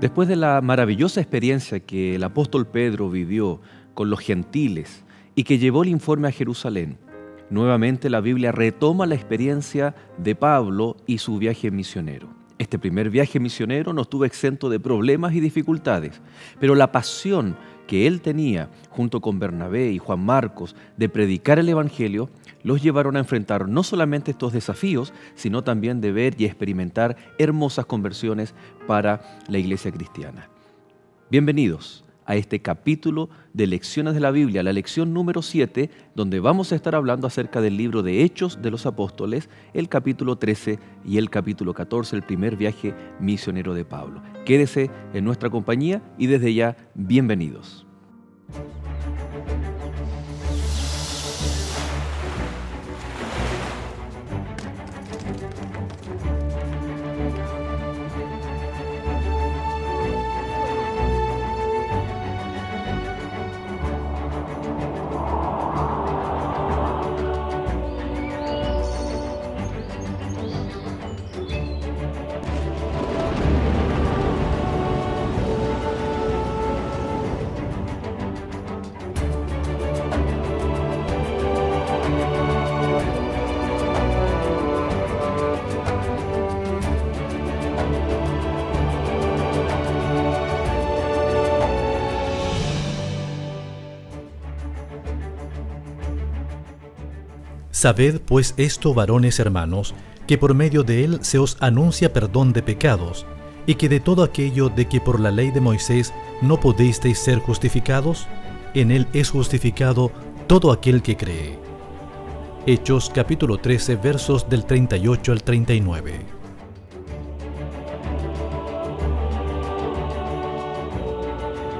Después de la maravillosa experiencia que el apóstol Pedro vivió con los gentiles y que llevó el informe a Jerusalén, nuevamente la Biblia retoma la experiencia de Pablo y su viaje misionero. Este primer viaje misionero no estuvo exento de problemas y dificultades, pero la pasión que él tenía junto con Bernabé y Juan Marcos de predicar el Evangelio los llevaron a enfrentar no solamente estos desafíos, sino también de ver y experimentar hermosas conversiones para la iglesia cristiana. Bienvenidos a este capítulo de Lecciones de la Biblia, la lección número 7, donde vamos a estar hablando acerca del libro de Hechos de los Apóstoles, el capítulo 13 y el capítulo 14, el primer viaje misionero de Pablo. Quédese en nuestra compañía y desde ya, bienvenidos. Sabed pues esto, varones hermanos, que por medio de él se os anuncia perdón de pecados, y que de todo aquello de que por la ley de Moisés no pudisteis ser justificados, en él es justificado todo aquel que cree. Hechos capítulo 13, versos del 38 al 39.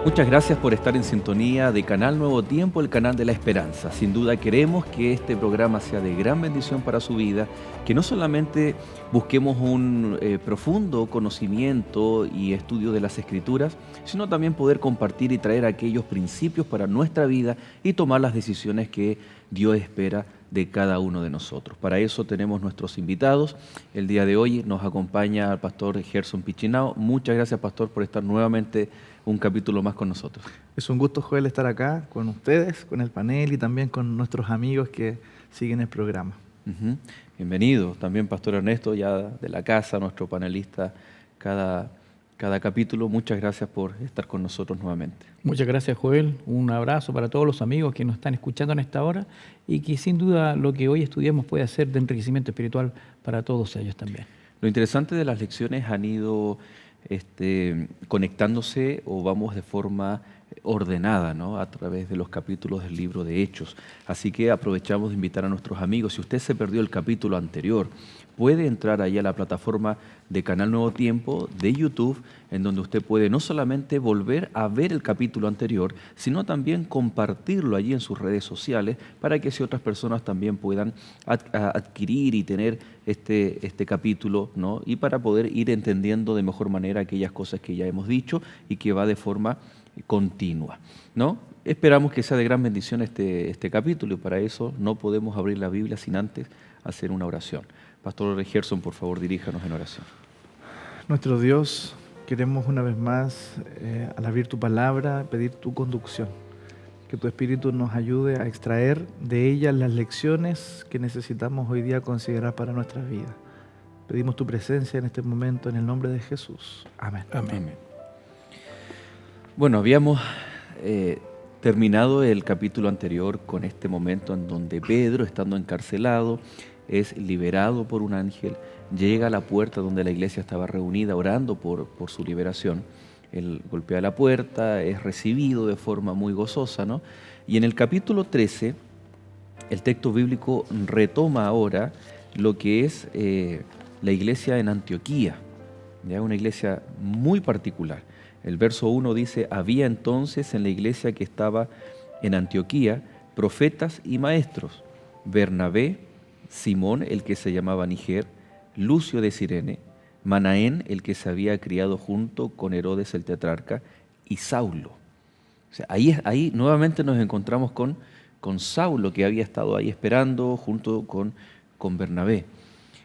Muchas gracias por estar en sintonía de Canal Nuevo Tiempo, el canal de la esperanza. Sin duda queremos que este programa sea de gran bendición para su vida, que no solamente busquemos un profundo conocimiento y estudio de las Escrituras, sino también poder compartir y traer aquellos principios para nuestra vida y tomar las decisiones que Dios espera de cada uno de nosotros. Para eso tenemos nuestros invitados. El día de hoy nos acompaña el pastor Gerson Pichinao. Muchas gracias, pastor, por estar nuevamente un capítulo más con nosotros. Es un gusto, Joel, estar acá con ustedes, con el panel y también con nuestros amigos que siguen el programa. Bienvenido. También pastor Ernesto, ya de la casa, nuestro panelista cada capítulo. Muchas gracias por estar con nosotros nuevamente. Muchas gracias, Joel. Un abrazo para todos los amigos que nos están escuchando en esta hora y que sin duda lo que hoy estudiamos puede ser de enriquecimiento espiritual para todos ellos también. Lo interesante de las lecciones han ido conectándose o vamos de forma ordenada, ¿no?, a través de los capítulos del libro de Hechos. Así que aprovechamos de invitar a nuestros amigos. Si usted se perdió el capítulo anterior, puede entrar ahí a la plataforma de Canal Nuevo Tiempo de YouTube, en donde usted puede no solamente volver a ver el capítulo anterior, sino también compartirlo allí en sus redes sociales para que así otras personas también puedan adquirir y tener este capítulo, ¿no?, y para poder ir entendiendo de mejor manera aquellas cosas que ya hemos dicho y que va de forma continua, ¿no? Esperamos que sea de gran bendición este capítulo y para eso no podemos abrir la Biblia sin antes hacer una oración. Pastor Gerson, por favor, diríjanos en oración. Nuestro Dios, queremos una vez más, al abrir tu palabra, pedir tu conducción. Que tu Espíritu nos ayude a extraer de ella las lecciones que necesitamos hoy día considerar para nuestras vidas. Pedimos tu presencia en este momento, en el nombre de Jesús. Amén. Amén. Bueno, habíamos terminado el capítulo anterior con este momento en donde Pedro, estando encarcelado, es liberado por un ángel, llega a la puerta donde la iglesia estaba reunida orando por su liberación. Él golpea la puerta, es recibido de forma muy gozosa, ¿no? Y en el capítulo 13, el texto bíblico retoma ahora lo que es la iglesia en Antioquía, ¿ya? Una iglesia muy particular. El verso 1 dice: había entonces en la iglesia que estaba en Antioquía profetas y maestros, Bernabé, Simón, el que se llamaba Niger, Lucio de Cirene, Manaén, el que se había criado junto con Herodes el tetrarca, y Saulo. O sea, ahí nuevamente nos encontramos con Saulo, que había estado ahí esperando junto con Bernabé,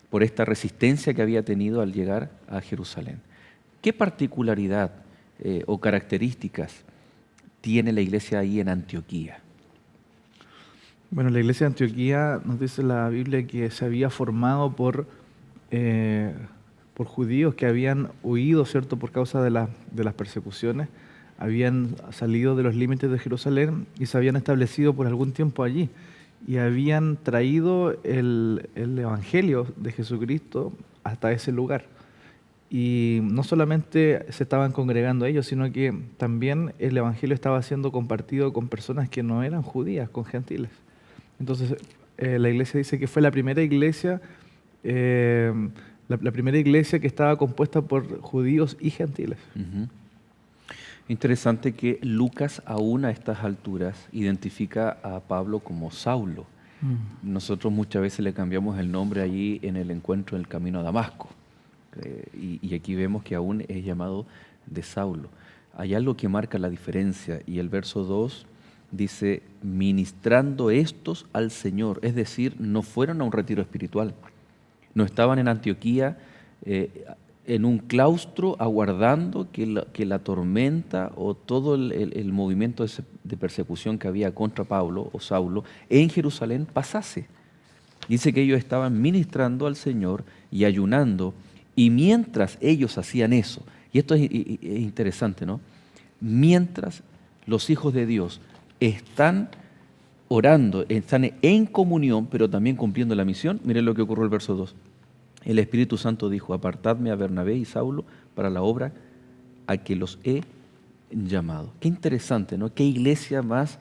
por esta resistencia que había tenido al llegar a Jerusalén. ¿Qué particularidad o características tiene la iglesia ahí en Antioquía? Bueno, la iglesia de Antioquía nos dice la Biblia que se había formado por judíos que habían huido, ¿cierto?, por causa de las persecuciones, habían salido de los límites de Jerusalén y se habían establecido por algún tiempo allí. Y habían traído el Evangelio de Jesucristo hasta ese lugar. Y no solamente se estaban congregando ellos, sino que también el Evangelio estaba siendo compartido con personas que no eran judías, con gentiles. Entonces, la iglesia dice que fue la primera iglesia, la primera iglesia que estaba compuesta por judíos y gentiles. Ujú. Interesante que Lucas aún a estas alturas identifica a Pablo como Saulo. Nosotros muchas veces le cambiamos el nombre allí en el encuentro en el camino a Damasco. Y aquí vemos que aún es llamado de Saulo. Hay algo que marca la diferencia y el verso 2 dice, ministrando estos al Señor. Es decir, no fueron a un retiro espiritual. No estaban en Antioquía en un claustro aguardando que la tormenta o todo el movimiento de persecución que había contra Pablo o Saulo en Jerusalén pasase. Dice que ellos estaban ministrando al Señor y ayunando, y mientras ellos hacían eso, y esto es interesante, ¿no? Mientras los hijos de Dios están orando, están en comunión, pero también cumpliendo la misión, miren lo que ocurrió en el verso 2. El Espíritu Santo dijo, apartadme a Bernabé y Saulo para la obra a que los he llamado. Qué interesante, ¿no? Qué iglesia más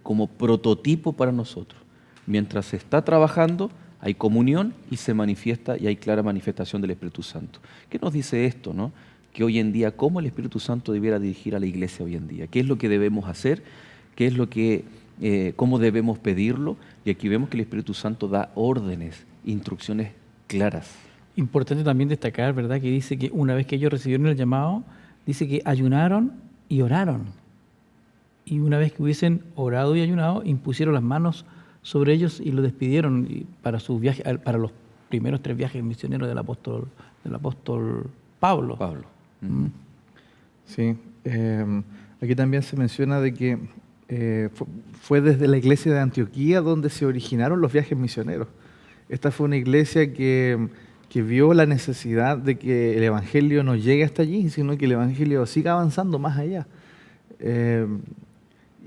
como prototipo para nosotros. Mientras se está trabajando, hay comunión y se manifiesta y hay clara manifestación del Espíritu Santo. ¿Qué nos dice esto, no? Que hoy en día, ¿cómo el Espíritu Santo debiera dirigir a la iglesia hoy en día? ¿Qué es lo que debemos hacer? ¿Qué es lo que, cómo debemos pedirlo? Y aquí vemos que el Espíritu Santo da órdenes, instrucciones claras. Importante también destacar, ¿verdad?, que dice que una vez que ellos recibieron el llamado, dice que ayunaron y oraron. Y una vez que hubiesen orado y ayunado, impusieron las manos sobre ellos y los despidieron para sus viajes, para los primeros 3 viajes misioneros del apóstol Pablo. Sí, aquí también se menciona de que fue desde la iglesia de Antioquía donde se originaron los viajes misioneros. Esta fue una iglesia que vio la necesidad de que el Evangelio no llegue hasta allí, sino que el Evangelio siga avanzando más allá.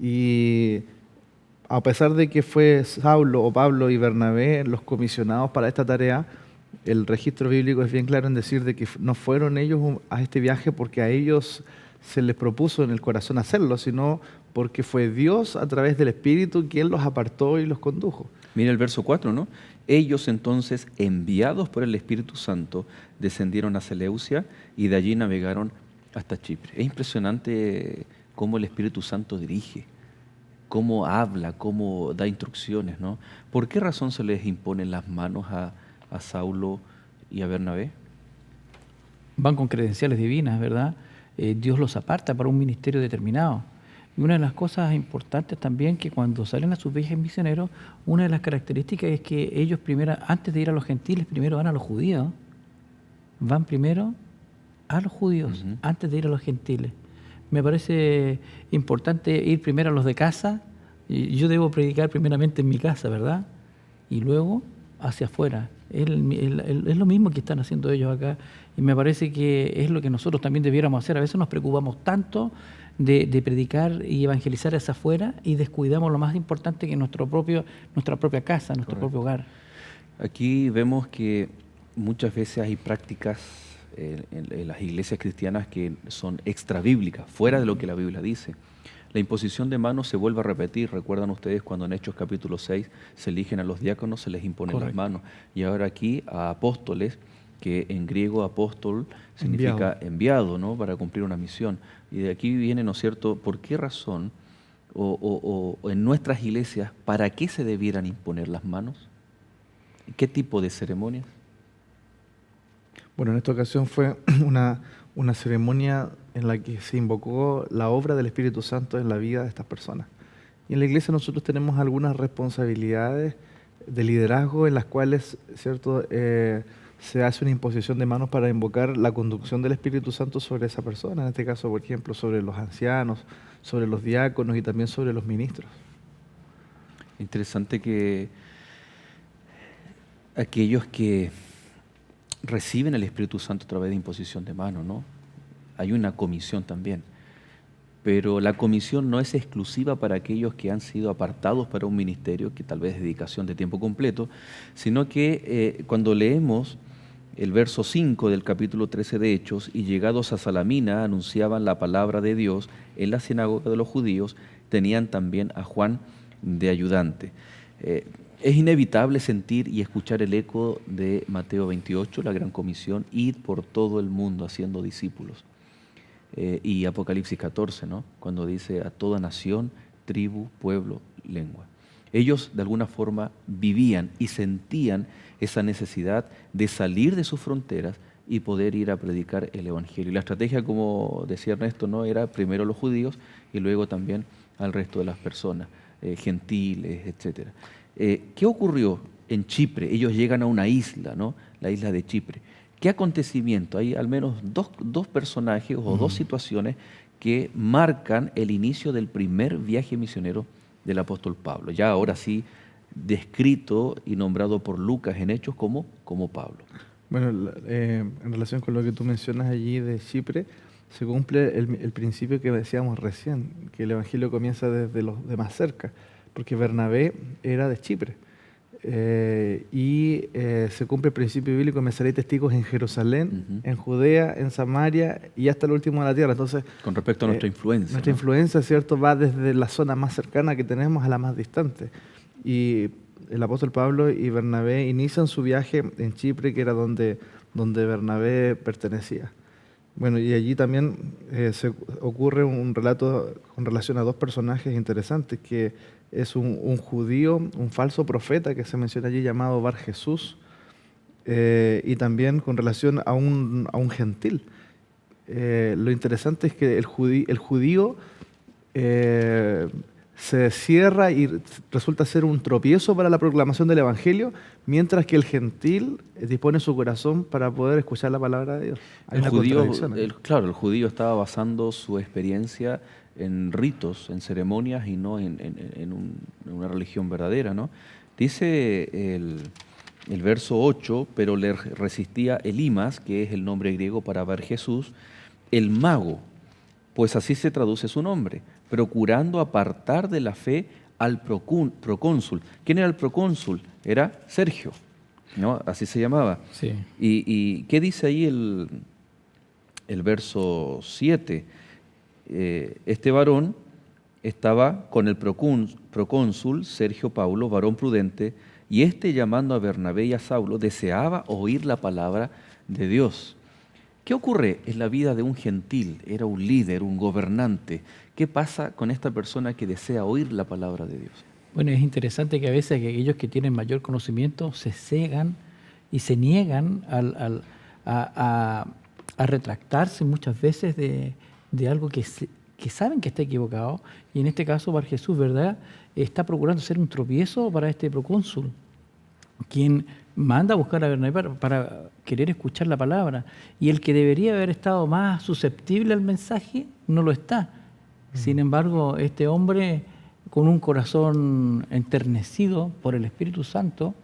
Y a pesar de que fue Saulo o Pablo y Bernabé los comisionados para esta tarea, el registro bíblico es bien claro en decir de que no fueron ellos a este viaje porque a ellos se les propuso en el corazón hacerlo, sino porque fue Dios a través del Espíritu quien los apartó y los condujo. Mira el verso 4, ¿no? Ellos entonces, enviados por el Espíritu Santo, descendieron a Seleucia y de allí navegaron hasta Chipre. Es impresionante cómo el Espíritu Santo dirige, cómo habla, cómo da instrucciones, ¿no? ¿Por qué razón se les imponen las manos a Saulo y a Bernabé? Van con credenciales divinas, ¿verdad? Dios los aparta para un ministerio determinado. Y una de las cosas importantes también que cuando salen a sus viajes misioneros, una de las características es que ellos primero, antes de ir a los gentiles, primero van a los judíos. Van primero a los judíos, antes de ir a los gentiles. Me parece importante ir primero a los de casa. Y yo debo predicar primeramente en mi casa, ¿verdad? Y luego hacia afuera. Es lo mismo que están haciendo ellos acá. Y me parece que es lo que nosotros también debiéramos hacer. A veces nos preocupamos tanto de predicar y evangelizar hacia afuera y descuidamos lo más importante que nuestra propia casa, nuestro propio hogar. Aquí vemos que muchas veces hay prácticas en las iglesias cristianas que son extrabíblicas, fuera de lo que la Biblia dice. La imposición de manos se vuelve a repetir. ¿Recuerdan ustedes cuando en Hechos capítulo 6 se eligen a los diáconos, se les imponen las manos? Y ahora aquí a apóstoles, que en griego apóstol significa enviado, ¿no? Para cumplir una misión. Y de aquí viene, ¿no es cierto?, ¿por qué razón o en nuestras iglesias, para qué se debieran imponer las manos? ¿Qué tipo de ceremonias? Bueno, en esta ocasión fue una ceremonia en la que se invocó la obra del Espíritu Santo en la vida de estas personas. Y en la iglesia nosotros tenemos algunas responsabilidades de liderazgo en las cuales, ¿cierto?, se hace una imposición de manos para invocar la conducción del Espíritu Santo sobre esa persona, en este caso, por ejemplo, sobre los ancianos, sobre los diáconos y también sobre los ministros. Interesante que aquellos que reciben el Espíritu Santo a través de imposición de manos, ¿no? Hay una comisión también, pero la comisión no es exclusiva para aquellos que han sido apartados para un ministerio, que tal vez es dedicación de tiempo completo, sino que cuando leemos el verso 5 del capítulo 13 de Hechos, y llegados a Salamina anunciaban la palabra de Dios en la sinagoga de los judíos, tenían también a Juan de ayudante. Es inevitable sentir y escuchar el eco de Mateo 28, la gran comisión, id por todo el mundo haciendo discípulos. Y Apocalipsis 14, ¿no? Cuando dice a toda nación, tribu, pueblo, lengua. Ellos de alguna forma vivían y sentían esa necesidad de salir de sus fronteras y poder ir a predicar el Evangelio. Y la estrategia, como decía Ernesto, ¿no? Era primero los judíos y luego también al resto de las personas, gentiles, etc. ¿Qué ocurrió en Chipre? Ellos llegan a una isla, ¿no? La isla de Chipre. ¿Qué acontecimiento? Hay al menos dos personajes o dos situaciones que marcan el inicio del primer viaje misionero del apóstol Pablo. Ya ahora sí descrito y nombrado por Lucas en Hechos como Pablo. Bueno, en relación con lo que tú mencionas allí de Chipre, se cumple el principio que decíamos recién, que el Evangelio comienza desde los de más cerca, porque Bernabé era de Chipre. Se cumple el principio bíblico: me seréis testigos en Jerusalén, en Judea, en Samaria y hasta el último de la tierra. Entonces, con respecto a nuestra influencia. Nuestra influencia, ¿cierto?, va desde la zona más cercana que tenemos a la más distante. Y el apóstol Pablo y Bernabé inician su viaje en Chipre, que era donde Bernabé pertenecía. Bueno, y allí también se ocurre un relato con relación a dos personajes interesantes, que es un judío, un falso profeta que se menciona allí, llamado Bar Jesús, y también con relación a un gentil. Lo interesante es que el judío se cierra y resulta ser un tropiezo para la proclamación del Evangelio, mientras que el gentil dispone su corazón para poder escuchar la palabra de Dios. Hay una contradicción ahí. Claro, el judío estaba basando su experiencia en ritos, en ceremonias y no en una religión verdadera, ¿no? Dice el verso 8, pero le resistía Elimas, que es el nombre griego para Bar Jesús, el mago, pues así se traduce su nombre, procurando apartar de la fe al procónsul. ¿Quién era el procónsul? Era Sergio, ¿no? Así se llamaba. Sí. ¿Y qué dice ahí el verso 7? Este varón estaba con el procónsul Sergio Paulo, varón prudente, y este, llamando a Bernabé y a Saulo, deseaba oír la palabra de Dios. ¿Qué ocurre en la vida de un gentil? Era un líder, un gobernante. ¿Qué pasa con esta persona que desea oír la palabra de Dios? Bueno, es interesante que a veces aquellos que tienen mayor conocimiento se cegan y se niegan a retractarse muchas veces de algo que saben que está equivocado. Y en este caso, Bar Jesús, ¿verdad?, está procurando ser un tropiezo para este procónsul, quien manda a buscar a Bernabé para querer escuchar la palabra. Y el que debería haber estado más susceptible al mensaje, no lo está. Sin embargo, este hombre, con un corazón enternecido por el Espíritu Santo,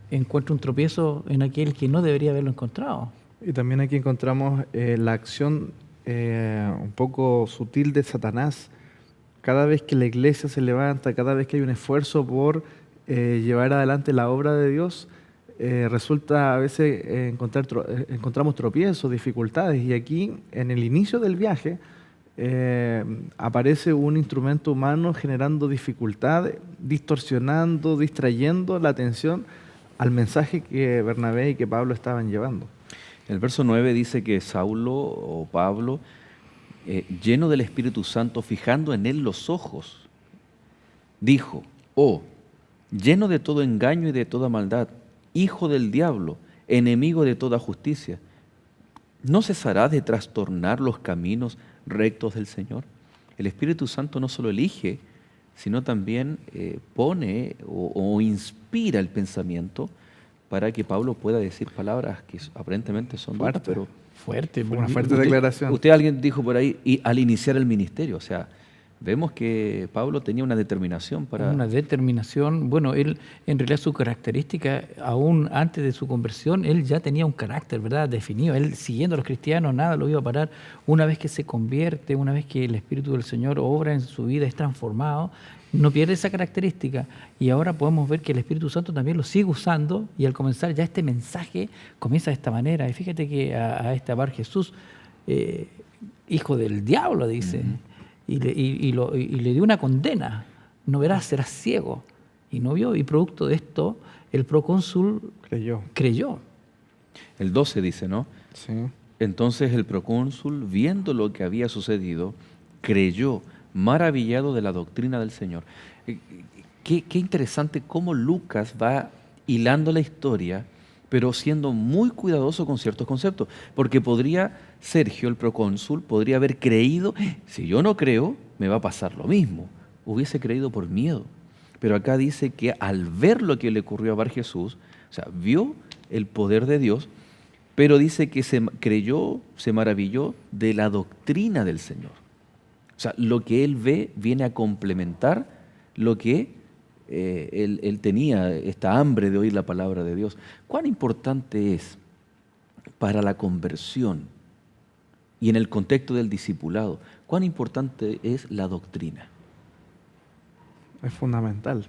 encuentra un tropiezo en aquel que no debería haberlo encontrado. Y también aquí encontramos la acción un poco sutil de Satanás. Cada vez que la iglesia se levanta, cada vez que hay un esfuerzo por llevar adelante la obra de Dios, resulta a veces encontramos tropiezos, dificultades. Y aquí, en el inicio del viaje, aparece un instrumento humano generando dificultades, distorsionando, distrayendo la atención al mensaje que Bernabé y que Pablo estaban llevando. El verso 9 dice que Saulo o Pablo, lleno del Espíritu Santo, fijando en él los ojos, dijo: lleno de todo engaño y de toda maldad, hijo del diablo, enemigo de toda justicia, ¿no cesará de trastornar los caminos rectos del Señor? El Espíritu Santo no solo elige, sino también pone o inspira el pensamiento para que Pablo pueda decir palabras que aparentemente son duras, Fuerte. pero Fuerte. Una fuerte declaración. alguien dijo por ahí, y al iniciar el ministerio, o sea, vemos que Pablo tenía una determinación para... Una determinación. Bueno, él, en realidad su característica, aún antes de su conversión, él ya tenía un carácter, ¿verdad?, definido. Él, siguiendo a los cristianos, nada lo iba a parar. Una vez que se convierte, una vez que el Espíritu del Señor obra en su vida, es transformado, no pierde esa característica. Y ahora podemos ver que el Espíritu Santo también lo sigue usando, y al comenzar ya este mensaje comienza de esta manera. Y fíjate que a este Bar Jesús, hijo del diablo, dice, y le dio una condena. No verás, serás ciego. Y no vio, y producto de esto, el procónsul creyó. El 12 dice, ¿no? Sí. Entonces el procónsul, viendo lo que había sucedido, creyó, maravillado de la doctrina del Señor. Qué interesante cómo Lucas va hilando la historia, pero siendo muy cuidadoso con ciertos conceptos. Porque podría, Sergio, el procónsul, podría haber creído, si yo no creo, me va a pasar lo mismo. Hubiese creído por miedo. Pero acá dice que al ver lo que le ocurrió a Bar Jesús, o sea, vio el poder de Dios, pero dice que se creyó, se maravilló de la doctrina del Señor. O sea, lo que él ve viene a complementar lo que él tenía, esta hambre de oír la palabra de Dios. ¿Cuán importante es para la conversión y en el contexto del discipulado, cuán importante es la doctrina? Es fundamental,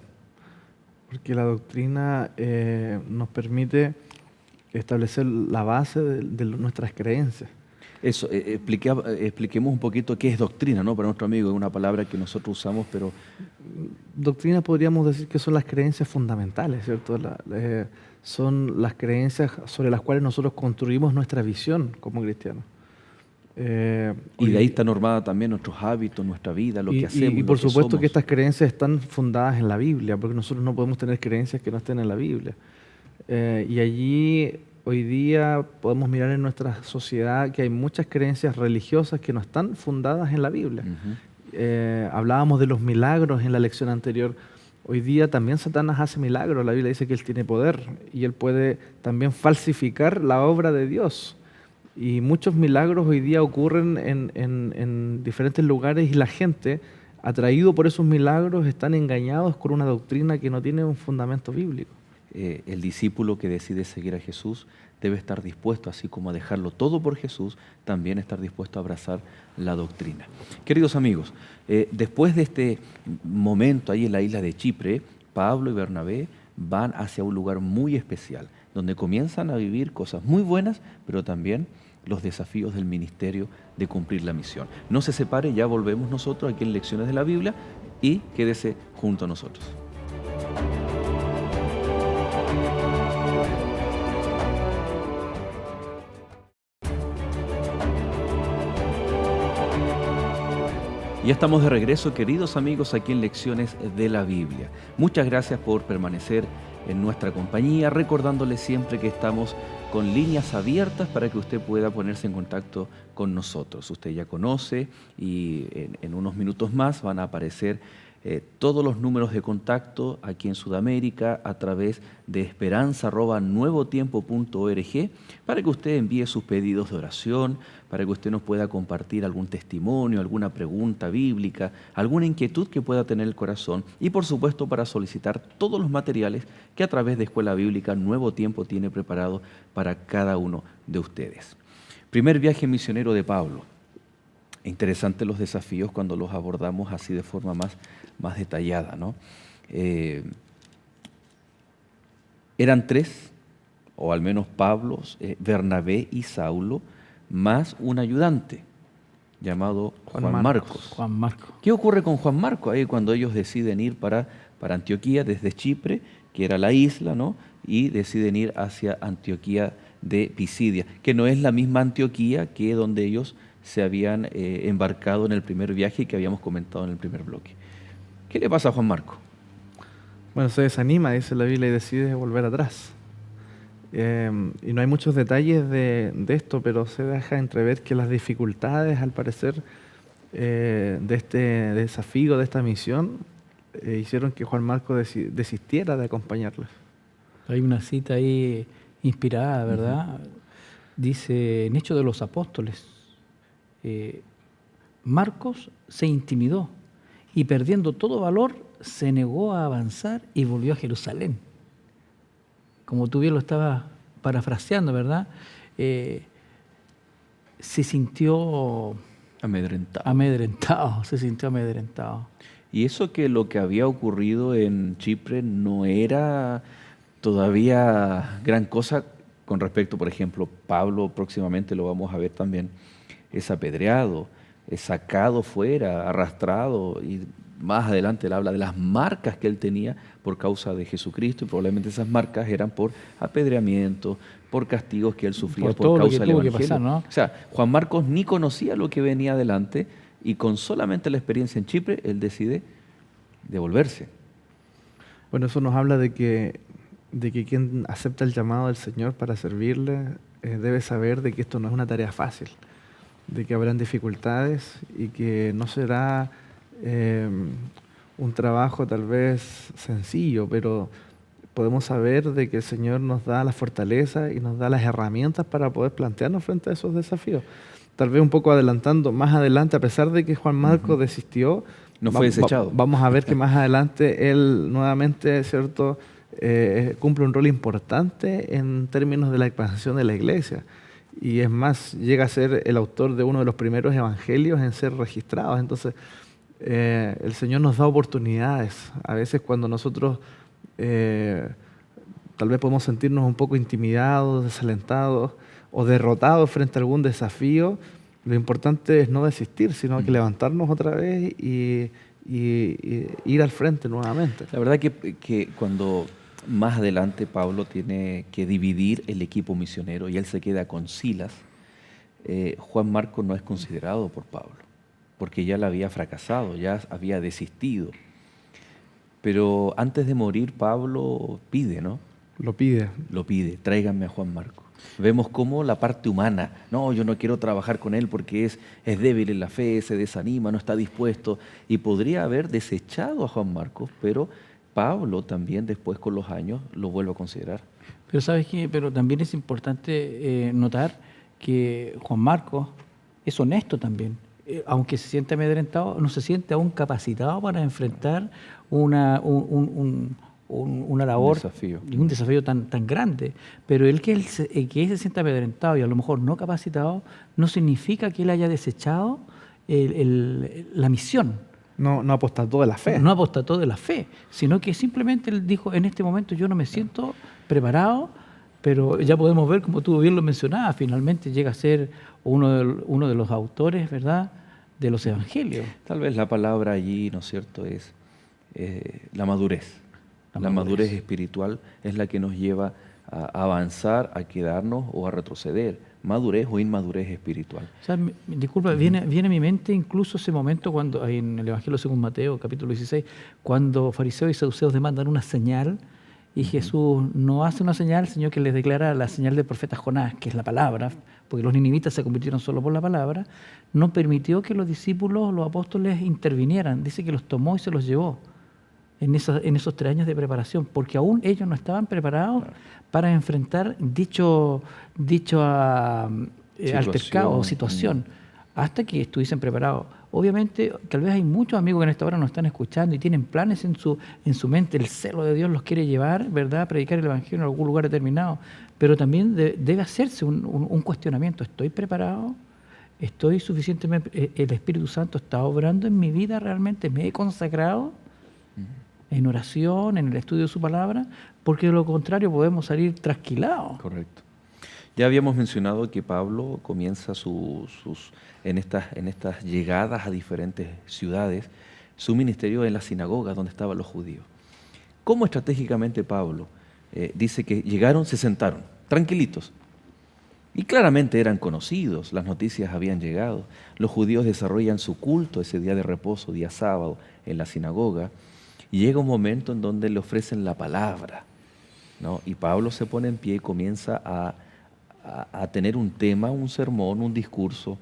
porque la doctrina nos permite establecer la base de nuestras creencias. Eso, expliquemos un poquito qué es doctrina, ¿no? Para nuestro amigo es una palabra que nosotros usamos, pero... Doctrina podríamos decir que son las creencias fundamentales, ¿cierto? Son las creencias sobre las cuales nosotros construimos nuestra visión como cristianos. Y de ahí está normada también nuestros hábitos, nuestra vida, lo que hacemos. Y por supuesto somos. que estas creencias están fundadas en la Biblia, porque nosotros no podemos tener creencias que no estén en la Biblia. Y allí hoy día podemos mirar en nuestra sociedad que hay muchas creencias religiosas que no están fundadas en la Biblia. Hablábamos de los milagros en la lección anterior. Hoy día también Satanás hace milagros. La Biblia dice que él tiene poder y él puede también falsificar la obra de Dios. Y muchos milagros hoy día ocurren en diferentes lugares y la gente, atraído por esos milagros, están engañados con una doctrina que no tiene un fundamento bíblico. El discípulo que decide seguir a Jesús debe estar dispuesto, así como a dejarlo todo por Jesús, también estar dispuesto a abrazar la doctrina. Queridos amigos, después de este momento ahí en la isla de Chipre, Pablo y Bernabé van hacia un lugar muy especial, donde comienzan a vivir cosas muy buenas, pero también los desafíos del ministerio de cumplir la misión. No se separe, ya volvemos nosotros aquí en Lecciones de la Biblia y quédese junto a nosotros. Ya estamos de regreso, queridos amigos, aquí en Lecciones de la Biblia. Muchas gracias por permanecer en nuestra compañía, recordándoles siempre que estamos con líneas abiertas para que usted pueda ponerse en contacto con nosotros. Usted ya conoce y en unos minutos más van a aparecer todos los números de contacto aquí en Sudamérica a través de esperanza@nuevotiempo.org para que usted envíe sus pedidos de oración, para que usted nos pueda compartir algún testimonio, alguna pregunta bíblica, alguna inquietud que pueda tener el corazón y por supuesto para solicitar todos los materiales que a través de Escuela Bíblica Nuevo Tiempo tiene preparado para cada uno de ustedes. Primer viaje misionero de Pablo. Interesantes los desafíos cuando los abordamos así de forma más detallada, ¿no? Eran tres, o al menos Pablo, Bernabé y Saulo, más un ayudante llamado Juan Marcos. Juan Marcos. ¿Qué ocurre con Juan Marcos ahí cuando ellos deciden ir para Antioquía desde Chipre, que era la isla, ¿no? Y deciden ir hacia Antioquía de Pisidia, que no es la misma Antioquía que donde ellos se habían embarcado en el primer viaje que habíamos comentado en el primer bloque. ¿Qué le pasa a Juan Marcos? Bueno, se desanima, dice la Biblia, y decide volver atrás. Y no hay muchos detalles de esto, pero se deja entrever que las dificultades, al parecer, de este desafío, de esta misión, hicieron que Juan Marcos desistiera de acompañarles. Hay una cita ahí inspirada, ¿verdad? Dice, en Hechos de los Apóstoles, Marcos se intimidó y perdiendo todo valor se negó a avanzar y volvió a Jerusalén. Como tú bien lo estabas parafraseando, ¿verdad? Se sintió amedrentado, se sintió amedrentado. Y eso que lo que había ocurrido en Chipre no era todavía gran cosa con respecto, por ejemplo, Pablo, próximamente lo vamos a ver también, es apedreado, es sacado fuera, arrastrado, y más adelante él habla de las marcas que él tenía por causa de Jesucristo, y probablemente esas marcas eran por apedreamiento, por castigos que él sufría por causa del Evangelio. Pasar, ¿no? O sea, Juan Marcos ni conocía lo que venía adelante, y con solamente la experiencia en Chipre, él decide devolverse. Bueno, eso nos habla de que quien acepta el llamado del Señor para servirle debe saber de que esto no es una tarea fácil, de que habrán dificultades y que no será un trabajo tal vez sencillo, pero podemos saber de que el Señor nos da la fortaleza y nos da las herramientas para poder plantearnos frente a esos desafíos. Tal vez un poco adelantando, más adelante, a pesar de que Juan Marcos desistió, no fue desechado. Vamos a ver que más adelante él nuevamente, ¿cierto?, cumple un rol importante en términos de la expansión de la iglesia. Y es más, llega a ser el autor de uno de los primeros evangelios en ser registrados. Entonces, el Señor nos da oportunidades. A veces cuando nosotros tal vez podemos sentirnos un poco intimidados, desalentados o derrotados frente a algún desafío, lo importante es no desistir, sino que levantarnos otra vez y ir al frente nuevamente. La verdad que cuando más adelante Pablo tiene que dividir el equipo misionero y él se queda con Silas, Juan Marcos no es considerado por Pablo, porque ya la había fracasado, ya había desistido. Pero antes de morir Pablo pide, ¿no? Lo pide, tráiganme a Juan Marcos. Vemos cómo la parte humana, no, yo no quiero trabajar con él porque es débil en la fe, se desanima, no está dispuesto, y podría haber desechado a Juan Marcos, pero Pablo también después con los años lo vuelve a considerar. Pero ¿sabes qué? Pero también es importante notar que Juan Marcos es honesto también. Aunque se siente amedrentado, no se siente aún capacitado para enfrentar una labor, un desafío tan grande. Pero el que él se sienta amedrentado y a lo mejor no capacitado, no significa que él haya desechado la misión. No apostató de la fe. No apostató de la fe, sino que simplemente él dijo, en este momento yo no me siento preparado, pero ya podemos ver, como tú bien lo mencionabas, finalmente llega a ser uno de los autores, ¿verdad?, de los evangelios. Tal vez la palabra allí, ¿no es cierto?, es la madurez. La madurez espiritual es la que nos lleva a avanzar, a quedarnos o a retroceder. Madurez o inmadurez espiritual. O sea, disculpa, viene a mi mente incluso ese momento cuando en el Evangelio según Mateo, capítulo 16, cuando fariseos y saduceos demandan una señal y Jesús no hace una señal, sino que les declara la señal del profeta Jonás, que es la palabra, porque los ninivitas se convirtieron solo por la palabra, no permitió que los discípulos, los apóstoles intervinieran. Dice que los tomó y se los llevó en esos 3 años de preparación, porque aún ellos no estaban preparados para enfrentar dicho altercado o situación, hasta que estuviesen preparados. Obviamente, tal vez hay muchos amigos que en esta hora nos están escuchando y tienen planes en su mente, el celo de Dios los quiere llevar, ¿verdad?, a predicar el Evangelio en algún lugar determinado, pero también debe hacerse un cuestionamiento. ¿Estoy preparado? ¿Estoy suficientemente, el Espíritu Santo está obrando en mi vida realmente? ¿Me he consagrado en oración, en el estudio de su palabra? Porque de lo contrario podemos salir trasquilados. Correcto. Ya habíamos mencionado que Pablo comienza en estas llegadas a diferentes ciudades, su ministerio en las sinagogas donde estaban los judíos. ¿Cómo estratégicamente Pablo dice que llegaron, se sentaron, tranquilitos? Y claramente eran conocidos, las noticias habían llegado. Los judíos desarrollan su culto ese día de reposo, día sábado, en la sinagoga, y llega un momento en donde le ofrecen la palabra, ¿no? Y Pablo se pone en pie y comienza a tener un tema, un sermón, un discurso.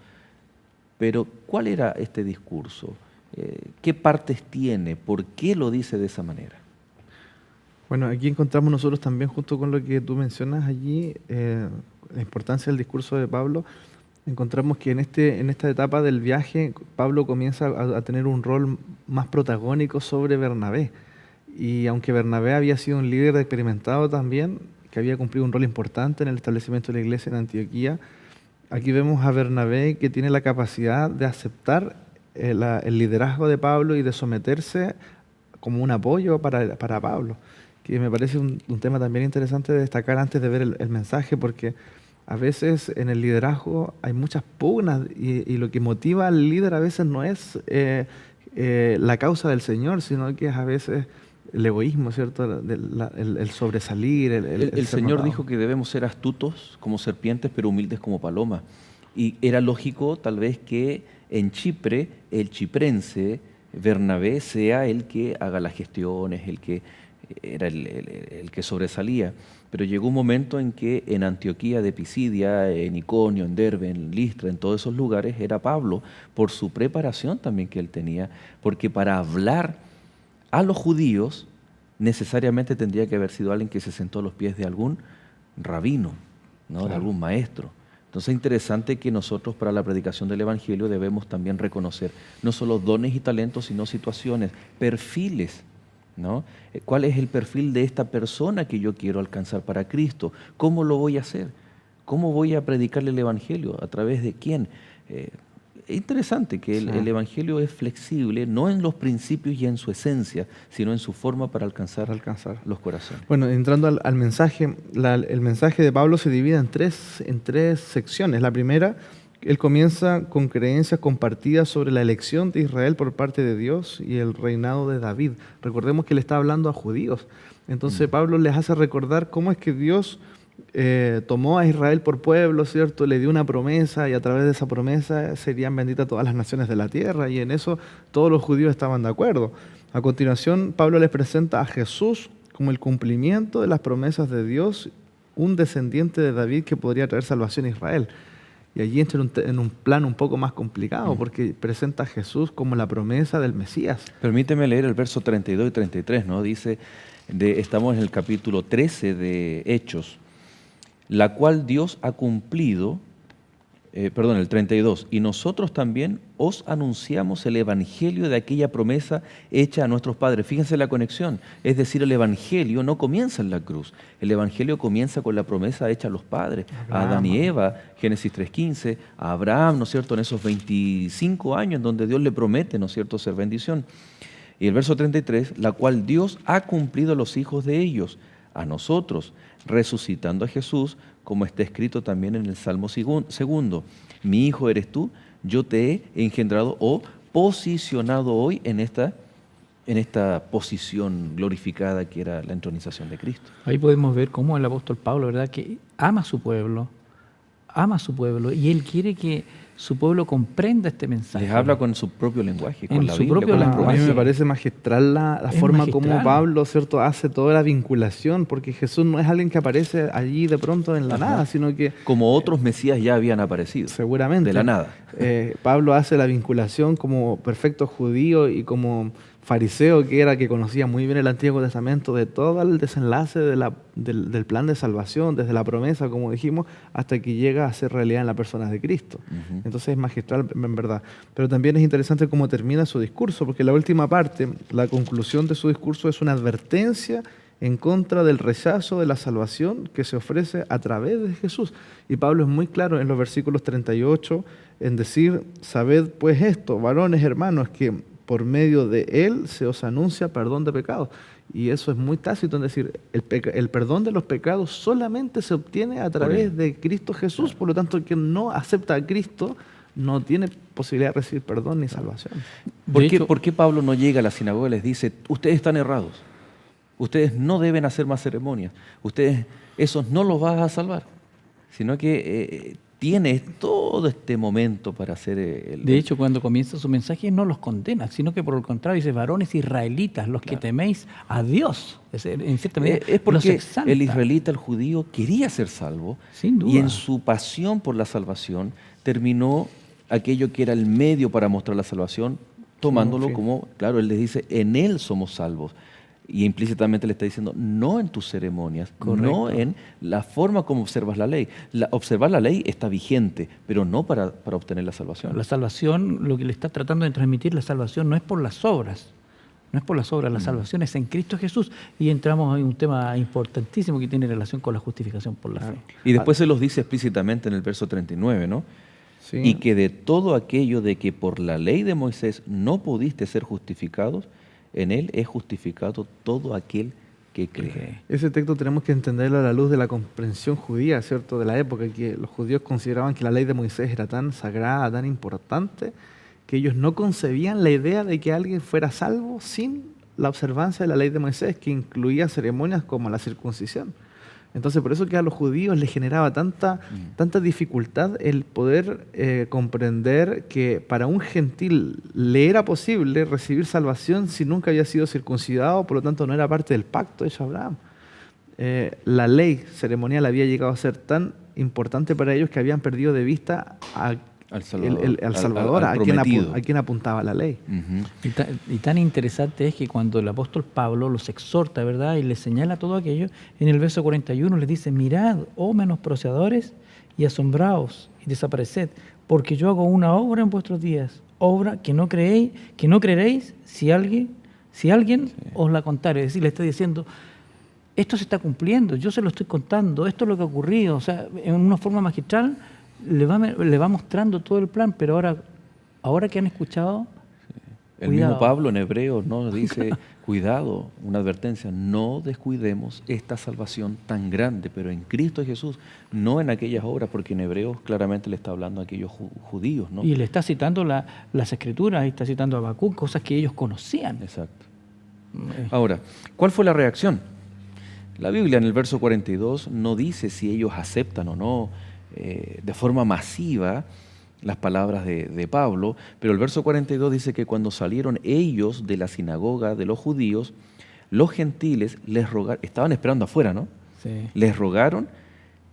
Pero, ¿cuál era este discurso? ¿Qué partes tiene? ¿Por qué lo dice de esa manera? Bueno, aquí encontramos nosotros también, junto con lo que tú mencionas allí, la importancia del discurso de Pablo. Encontramos que en esta etapa del viaje, Pablo comienza a tener un rol más protagónico sobre Bernabé. Y aunque Bernabé había sido un líder experimentado también, que había cumplido un rol importante en el establecimiento de la iglesia en Antioquía, aquí vemos a Bernabé que tiene la capacidad de aceptar el liderazgo de Pablo y de someterse como un apoyo para Pablo, que me parece un tema también interesante de destacar antes de ver el mensaje, porque a veces en el liderazgo hay muchas pugnas y lo que motiva al líder a veces no es la causa del Señor, sino que es a veces el egoísmo, ¿cierto? El sobresalir. El ser Señor notado. dijo que debemos ser astutos como serpientes, pero humildes como palomas. Y era lógico tal vez que en Chipre el chiprense Bernabé sea el que haga las gestiones, el que era el que sobresalía. Pero llegó un momento en que en Antioquía de Pisidia, en Iconio, en Derbe, en Listra, en todos esos lugares, era Pablo, por su preparación también que él tenía, porque para hablar a los judíos necesariamente tendría que haber sido alguien que se sentó a los pies de algún rabino, ¿no? Claro. De algún maestro. Entonces es interesante que nosotros para la predicación del Evangelio debemos también reconocer no solo dones y talentos, sino situaciones, perfiles, ¿no? ¿Cuál es el perfil de esta persona que yo quiero alcanzar para Cristo? ¿Cómo lo voy a hacer? ¿Cómo voy a predicarle el Evangelio? ¿A través de quién? Es interesante que el Evangelio es flexible, no en los principios y en su esencia, sino en su forma para alcanzar los corazones. Bueno, entrando al mensaje, el mensaje de Pablo se divide en tres secciones. La primera, él comienza con creencias compartidas sobre la elección de Israel por parte de Dios y el reinado de David. Recordemos que él está hablando a judíos. Entonces Pablo les hace recordar cómo es que Dios tomó a Israel por pueblo, ¿cierto? Le dio una promesa y a través de esa promesa serían benditas todas las naciones de la tierra, y en eso todos los judíos estaban de acuerdo. A continuación, Pablo les presenta a Jesús como el cumplimiento de las promesas de Dios, un descendiente de David que podría traer salvación a Israel. Y allí entra en un plano un poco más complicado, porque presenta a Jesús como la promesa del Mesías. Permíteme leer el verso 32 y 33, ¿no? Dice, estamos en el capítulo 13 de Hechos, la cual Dios ha cumplido, el 32, y nosotros también os anunciamos el evangelio de aquella promesa hecha a nuestros padres. Fíjense la conexión, es decir, el evangelio no comienza en la cruz, el evangelio comienza con la promesa hecha a los padres, a Adán y Eva, Génesis 3:15, a Abraham, ¿no es cierto?, en esos 25 años en donde Dios le promete, ¿no es cierto?, ser bendición. Y el verso 33, la cual Dios ha cumplido a los hijos de ellos, a nosotros, resucitando a Jesús, como está escrito también en el Salmo 2, mi hijo eres tú, yo te he engendrado o posicionado hoy en esta posición glorificada que era la entronización de Cristo. Ahí podemos ver cómo el apóstol Pablo, ¿verdad?, que ama a su pueblo, y él quiere que su pueblo comprenda este mensaje. Les habla con su propio lenguaje, con En la su Biblia, propio con la lenguaje. A mí me promesa. parece magistral la Es forma magistral. como Pablo, ¿cierto?, hace toda la vinculación, porque Jesús no es alguien que aparece allí de pronto en la nada, sino que Como otros Mesías ya habían aparecido, seguramente de la nada. Pablo hace la vinculación como perfecto judío y como fariseo que conocía muy bien el Antiguo Testamento, de todo el desenlace del plan de salvación, desde la promesa, como dijimos, hasta que llega a ser realidad en la persona de Cristo. Entonces es magistral en verdad. Pero también es interesante cómo termina su discurso, porque la última parte, la conclusión de su discurso, es una advertencia en contra del rechazo de la salvación que se ofrece a través de Jesús. Y Pablo es muy claro en los versículos 38 en decir, sabed pues esto, varones hermanos, que por medio de él se os anuncia perdón de pecados. Y eso es muy tácito en decir, el perdón de los pecados solamente se obtiene a través de Cristo Jesús. Por lo tanto, quien no acepta a Cristo no tiene posibilidad de recibir perdón ni salvación. ¿Por qué Pablo no llega a la sinagoga y les dice, ustedes están errados, ustedes no deben hacer más ceremonias, ustedes, esos no los vas a salvar? Sino que tiene todo este momento para hacer De hecho, cuando comienza su mensaje no los condena, sino que por el contrario dice, varones israelitas, los que teméis a Dios. En cierta medida es porque los exalta. el israelita, el judío, quería ser salvo. Sin duda. Y en su pasión por la salvación terminó aquello que era el medio para mostrar la salvación, tomándolo como, claro, él les dice, en él somos salvos. Y implícitamente le está diciendo, no en tus ceremonias, Correcto. no en la forma como observas la ley. Observar la ley está vigente, pero no para obtener la salvación. La salvación, lo que le está tratando de transmitir, la salvación no es por las obras. No es por las obras, la salvación es en Cristo Jesús. Y entramos en un tema importantísimo que tiene relación con la justificación por la fe. Y después se los dice explícitamente en el verso 39, ¿no? Sí. Y que de todo aquello de que por la ley de Moisés no pudiste ser justificados, en él es justificado todo aquel que cree. Ese texto tenemos que entenderlo a la luz de la comprensión judía, ¿cierto? De la época, que los judíos consideraban que la ley de Moisés era tan sagrada, tan importante, que ellos no concebían la idea de que alguien fuera salvo sin la observancia de la ley de Moisés, que incluía ceremonias como la circuncisión. Entonces, por eso que a los judíos les generaba tanta dificultad el poder comprender que para un gentil le era posible recibir salvación si nunca había sido circuncidado, por lo tanto no era parte del pacto hecho Abraham. La ley ceremonial había llegado a ser tan importante para ellos que habían perdido de vista al Salvador, al a quien apuntaba la ley. Ujú. Y tan interesante es que cuando el apóstol Pablo los exhorta, ¿verdad? Y les señala todo aquello, en el verso 41 les dice, mirad, oh menospreciadores, y asombraos, y desapareced, porque yo hago una obra en vuestros días, obra que no creeréis si alguien os la contare. Es decir, le está diciendo, esto se está cumpliendo, yo se lo estoy contando, esto es lo que ha ocurrido. O sea, en una forma magistral le va mostrando todo el plan, pero ahora que han escuchado, El cuidado. mismo Pablo en Hebreos nos dice, cuidado, una advertencia, no descuidemos esta salvación tan grande, pero en Cristo Jesús, no en aquellas obras, porque en Hebreos claramente le está hablando a aquellos judíos, ¿no? Y le está citando las escrituras, y está citando a Habacuc, cosas que ellos conocían. Exacto. Ahora, ¿cuál fue la reacción? La Biblia en el verso 42 no dice si ellos aceptan o no de forma masiva las palabras de Pablo, pero el verso 42 dice que cuando salieron ellos de la sinagoga de los judíos, los gentiles les rogaron, estaban esperando afuera, ¿no? Sí. Les rogaron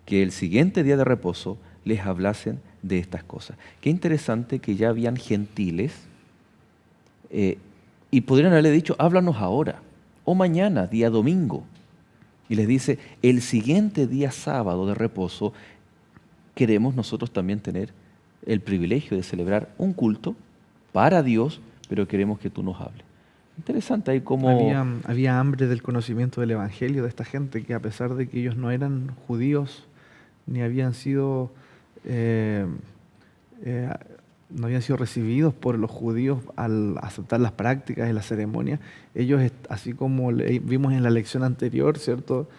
que el siguiente día de reposo les hablasen de estas cosas. Qué interesante que ya habían gentiles y podrían haberle dicho, háblanos ahora o mañana, día domingo. Y les dice, el siguiente día sábado de reposo queremos nosotros también tener el privilegio de celebrar un culto para Dios, pero queremos que tú nos hables. Interesante ahí cómo... Había hambre del conocimiento del Evangelio de esta gente, que a pesar de que ellos no eran judíos, ni habían sido no habían sido recibidos por los judíos al aceptar las prácticas y las ceremonias, ellos, así como vimos en la lección anterior, ¿cierto?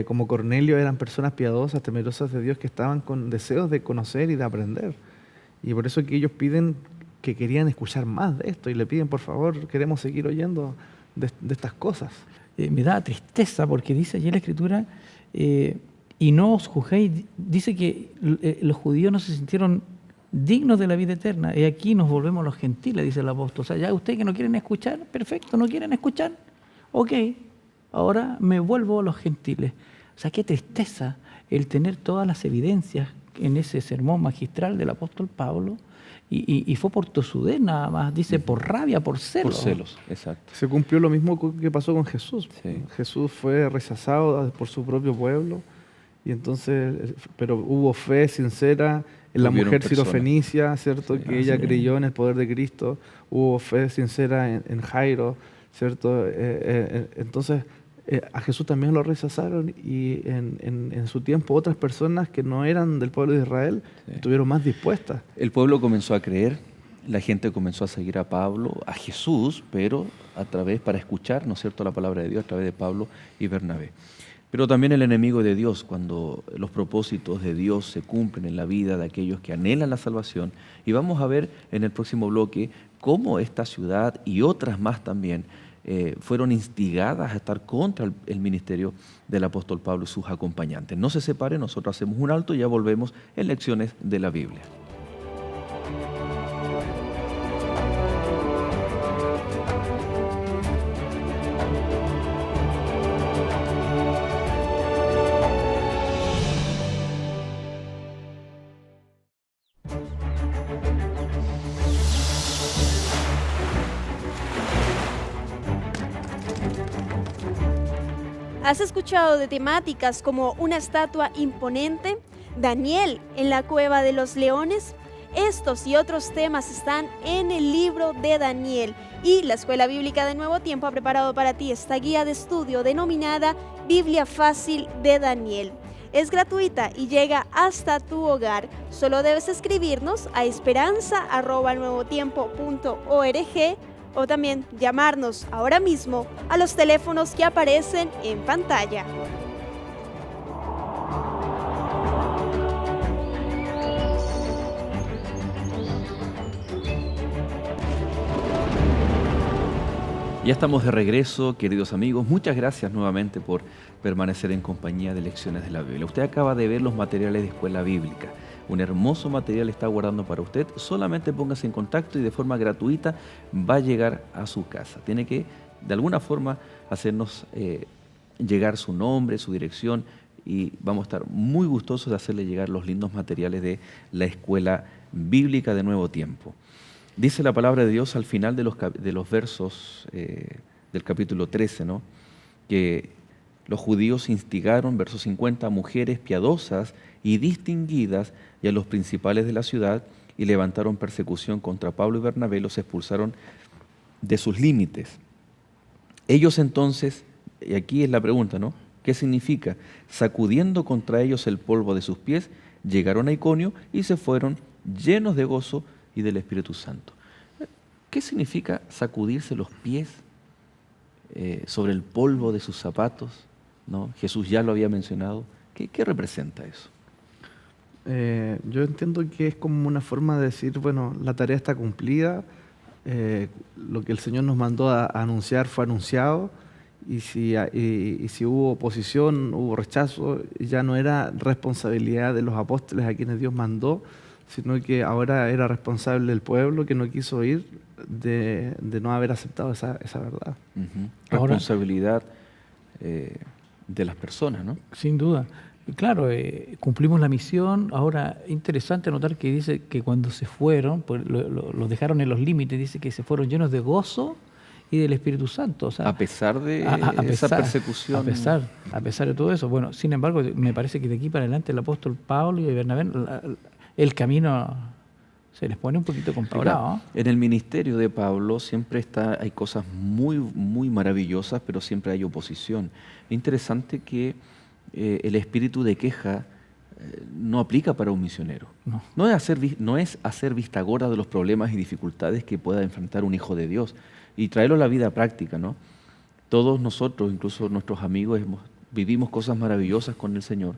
Como Cornelio, eran personas piadosas, temerosas de Dios, que estaban con deseos de conocer y de aprender. Y por eso que ellos piden, que querían escuchar más de esto, y le piden, por favor, queremos seguir oyendo de estas cosas. Me da tristeza porque dice allí en la Escritura, y no os juzguéis, dice que los judíos no se sintieron dignos de la vida eterna, y aquí nos volvemos los gentiles, dice el apóstol. O sea, ya ustedes que no quieren escuchar, perfecto, no quieren escuchar, ok, ahora me vuelvo a los gentiles. O sea, qué tristeza el tener todas las evidencias en ese sermón magistral del apóstol Pablo, y fue por tosudez nada más, dice, por rabia, por celos. Por celos, exacto. Se cumplió lo mismo que pasó con Jesús. Sí. Jesús fue rechazado por su propio pueblo, y entonces, pero hubo fe sincera en la Hubieron mujer personas. sirofenicia, ¿cierto? Sí, Que ella así es. creyó en el poder de Cristo. Hubo fe sincera en Jairo, ¿cierto? Entonces, a Jesús también lo rechazaron, y en su tiempo otras personas que no eran del pueblo de Israel estuvieron más dispuestas. El pueblo comenzó a creer, la gente comenzó a seguir a Pablo, a Jesús, pero para escuchar, ¿no es cierto?, la palabra de Dios a través de Pablo y Bernabé. Pero también el enemigo de Dios, cuando los propósitos de Dios se cumplen en la vida de aquellos que anhelan la salvación. Y vamos a ver en el próximo bloque cómo esta ciudad y otras más también fueron instigadas a estar contra el ministerio del apóstol Pablo y sus acompañantes. No se separen, nosotros hacemos un alto y ya volvemos en Lecciones de la Biblia. ¿Has escuchado de temáticas como una estatua imponente, Daniel en la cueva de los leones? Estos y otros temas están en el libro de Daniel, y la Escuela Bíblica de Nuevo Tiempo ha preparado para ti esta guía de estudio denominada Biblia Fácil de Daniel. Es gratuita y llega hasta tu hogar. Solo debes escribirnos a esperanza@nuevotiempo.org o también llamarnos ahora mismo a los teléfonos que aparecen en pantalla. Ya estamos de regreso, queridos amigos. Muchas gracias nuevamente por permanecer en compañía de Lecciones de la Biblia. Usted acaba de ver los materiales de Escuela Bíblica. Un hermoso material está guardando para usted. Solamente póngase en contacto y de forma gratuita va a llegar a su casa. Tiene que, de alguna forma, hacernos llegar su nombre, su dirección, y vamos a estar muy gustosos de hacerle llegar los lindos materiales de la Escuela Bíblica de Nuevo Tiempo. Dice la palabra de Dios al final de los versos del capítulo 13, ¿no? Que los judíos instigaron, verso 50, a mujeres piadosas y distinguidas y a los principales de la ciudad, y levantaron persecución contra Pablo y Bernabé, los expulsaron de sus límites. Ellos entonces, y aquí es la pregunta, ¿no? ¿Qué significa? Sacudiendo contra ellos el polvo de sus pies, llegaron a Iconio y se fueron llenos de gozo y del Espíritu Santo. ¿Qué significa sacudirse los pies sobre el polvo de sus zapatos? ¿No? Jesús ya lo había mencionado. ¿Qué representa eso? Yo entiendo que es como una forma de decir, bueno, la tarea está cumplida, lo que el Señor nos mandó a anunciar fue anunciado, y si hubo oposición, hubo rechazo, ya no era responsabilidad de los apóstoles a quienes Dios mandó, sino que ahora era responsable del pueblo que no quiso oír de no haber aceptado esa verdad. Responsabilidad de las personas, ¿no? Sin duda. Y claro, cumplimos la misión. Ahora, interesante notar que dice que cuando se fueron, pues los dejaron en los límites, dice que se fueron llenos de gozo y del Espíritu Santo. O sea, a pesar de esa persecución. A pesar de todo eso. Bueno, sin embargo, me parece que de aquí para adelante el apóstol Pablo y Bernabé, el camino se les pone un poquito complicado. Ahora, en el ministerio de Pablo siempre hay cosas muy, muy maravillosas, pero siempre hay oposición. Es interesante que el espíritu de queja no aplica para un misionero. No es hacer vista gorda de los problemas y dificultades que pueda enfrentar un hijo de Dios y traerlo a la vida práctica, ¿no? Todos nosotros, incluso nuestros amigos, vivimos cosas maravillosas con el Señor,